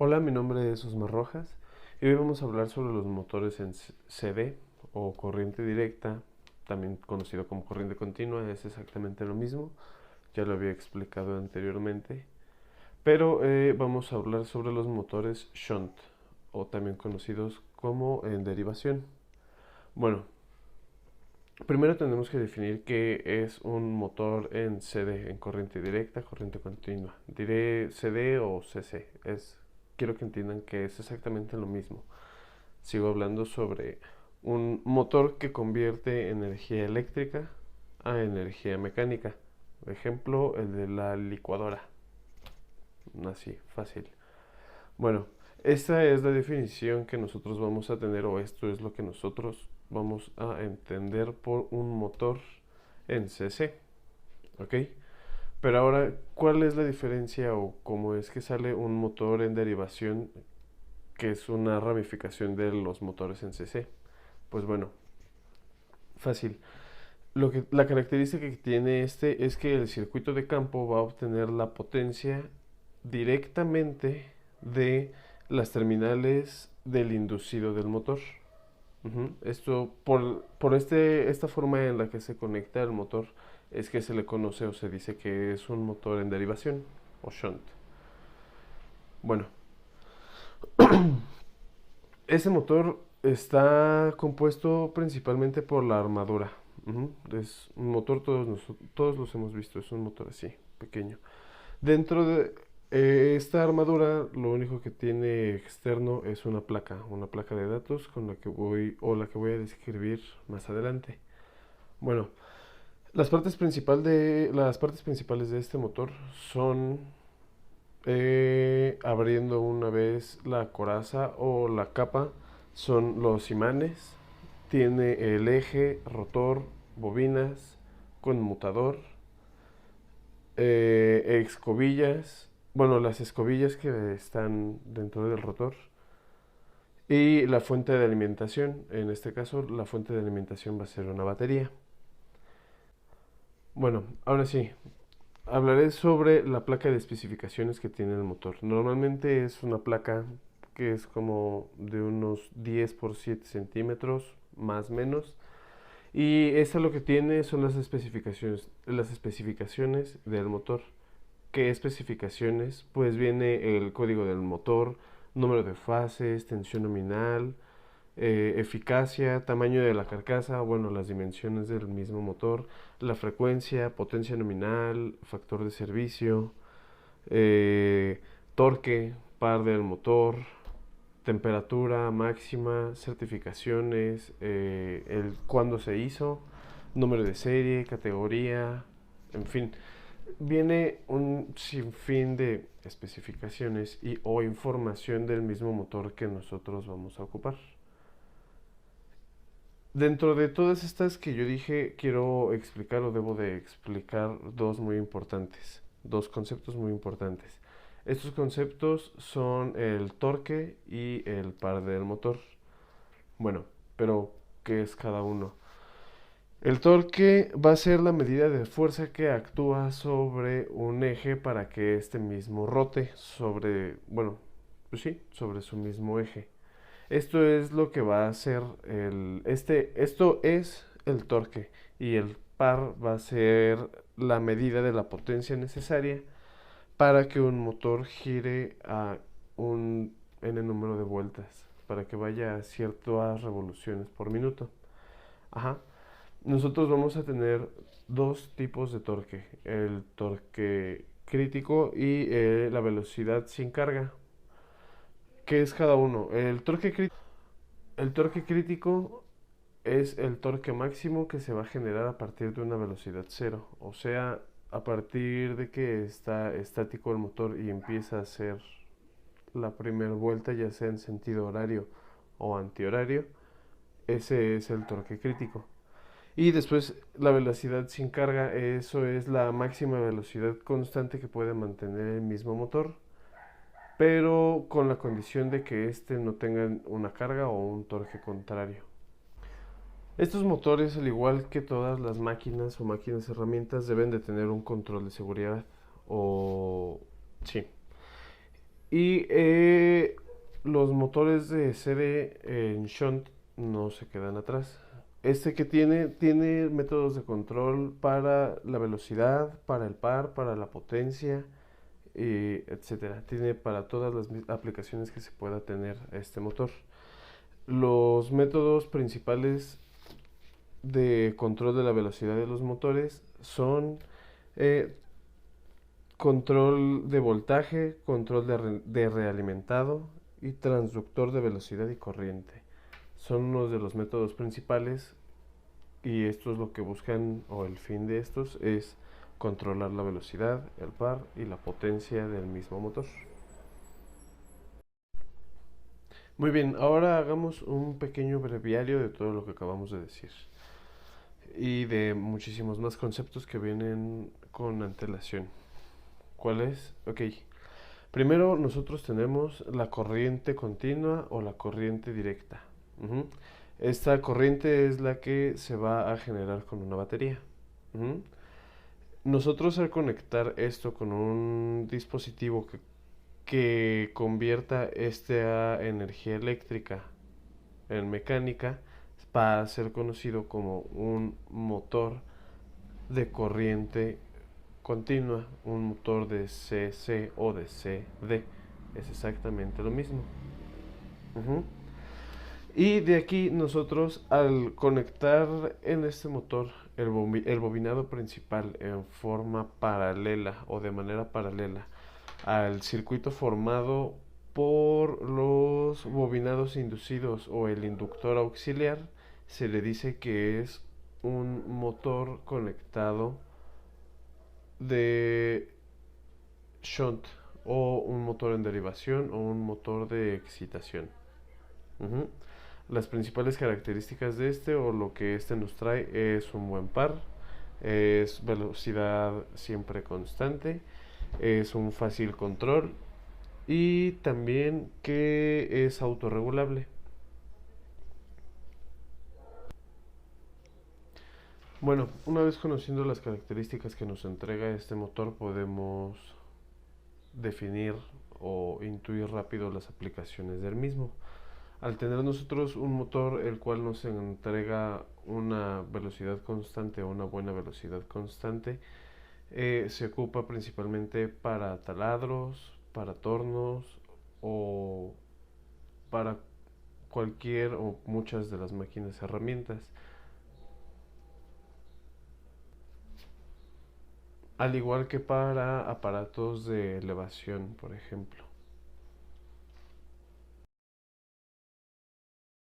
Hola, mi nombre es Osmar Rojas y hoy vamos a hablar sobre los motores en CD o corriente directa, también conocido como corriente continua. Es exactamente lo mismo, ya lo había explicado anteriormente, pero vamos a hablar sobre los motores shunt o también conocidos como en derivación. Bueno, primero tenemos que definir qué es un motor en CD, en corriente directa, corriente continua. Diré CD o CC, quiero que entiendan que es exactamente lo mismo. Sigo hablando sobre un motor que convierte energía eléctrica a energía mecánica. Por ejemplo, el de la licuadora. Así, fácil. Bueno, esta es la definición que nosotros vamos a tener, o esto es lo que nosotros vamos a entender por un motor en CC. ¿Ok? Pero ahora, ¿cuál es la diferencia o cómo es que sale un motor en derivación, que es una ramificación de los motores en CC? Pues bueno, fácil. La característica que tiene este es que el circuito de campo va a obtener la potencia directamente de las terminales del inducido del motor. Esto, esta forma en la que se conecta el motor, es que se le conoce o se dice que es un motor en derivación o shunt. Bueno, ese motor está compuesto principalmente por la armadura. Es un motor, todos los hemos visto, es un motor así, pequeño. Dentro de esta armadura, lo único que tiene externo es una placa de datos con la que voy a describir más adelante. Bueno, las partes principales de este motor son, abriendo una vez la coraza o la capa, son los imanes. Tiene el eje, rotor, bobinas, conmutador, escobillas, bueno, las escobillas que están dentro del rotor y la fuente de alimentación. En este caso, la fuente de alimentación va a ser una batería. Bueno, ahora sí, hablaré sobre la placa de especificaciones que tiene el motor. Normalmente es una placa que es como de unos 10 por 7 centímetros, más o menos. Y esta lo que tiene son las especificaciones del motor. ¿Qué especificaciones? Pues viene el código del motor, número de fases, tensión nominal, eficacia, tamaño de la carcasa, bueno, las dimensiones del mismo motor, la frecuencia, potencia nominal, factor de servicio, torque, par del motor, temperatura máxima, certificaciones, el cuándo se hizo, número de serie, categoría, en fin. Viene un sinfín de especificaciones y o información del mismo motor que nosotros vamos a ocupar. Dentro de todas estas que yo dije, quiero explicar o debo de explicar dos conceptos muy importantes. Estos conceptos son el torque y el par del motor. Bueno, pero ¿qué es cada uno? El torque va a ser la medida de fuerza que actúa sobre un eje para que este mismo rote pues sí, sobre su mismo eje. Esto es lo que va a hacer esto es el torque, y el par va a ser la medida de la potencia necesaria para que un motor gire a un n número de vueltas, para que vaya a ciertas revoluciones por minuto. Ajá. Nosotros vamos a tener dos tipos de torque: el torque crítico y la velocidad sin carga. ¿Qué es cada uno? El torque crítico es el torque máximo que se va a generar a partir de una velocidad cero, o sea, a partir de que está estático el motor y empieza a hacer la primera vuelta, ya sea en sentido horario o antihorario. Ese es el torque crítico. Y después la velocidad sin carga, eso es la máxima velocidad constante que puede mantener el mismo motor, pero con la condición de que éste no tenga una carga o un torque contrario. Estos motores, al igual que todas las máquinas o máquinas herramientas, deben de tener un control de seguridad, o sí. Y los motores de serie en shunt no se quedan atrás. Este que tiene métodos de control para la velocidad, para el par, para la potencia, etcétera. Tiene para todas las aplicaciones que se pueda tener este motor. Los métodos principales de control de la velocidad de los motores son eh, control de voltaje, control de realimentado y transductor de velocidad y corriente. Son uno de los métodos principales y esto es lo que buscan, o el fin de estos es controlar la velocidad, el par y la potencia del mismo motor. Muy bien, ahora hagamos un pequeño breviario de todo lo que acabamos de decir y de muchísimos más conceptos que vienen con antelación. ¿Cuál es? Ok. Primero nosotros tenemos la corriente continua o la corriente directa. Ujú. Esta corriente es la que se va a generar con una batería. Ujú. Nosotros al conectar esto con un dispositivo que convierta este a energía eléctrica en mecánica, va a ser conocido como un motor de corriente continua, un motor de CC o de CD. Es exactamente lo mismo. Ujú. Y de aquí nosotros al conectar en este motor el bobinado principal en forma paralela o de manera paralela al circuito formado por los bobinados inducidos o el inductor auxiliar, se le dice que es un motor conectado de shunt o un motor en derivación o un motor de excitación. Ujú. Las principales características de este o lo que este nos trae es un buen par, es velocidad siempre constante, es un fácil control y también que es autorregulable. Bueno, una vez conociendo las características que nos entrega este motor, podemos definir o intuir rápido las aplicaciones del mismo. Al tener nosotros un motor el cual nos entrega una velocidad constante o una buena velocidad constante, se ocupa principalmente para taladros, para tornos o para cualquier o muchas de las máquinas herramientas, al igual que para aparatos de elevación, por ejemplo.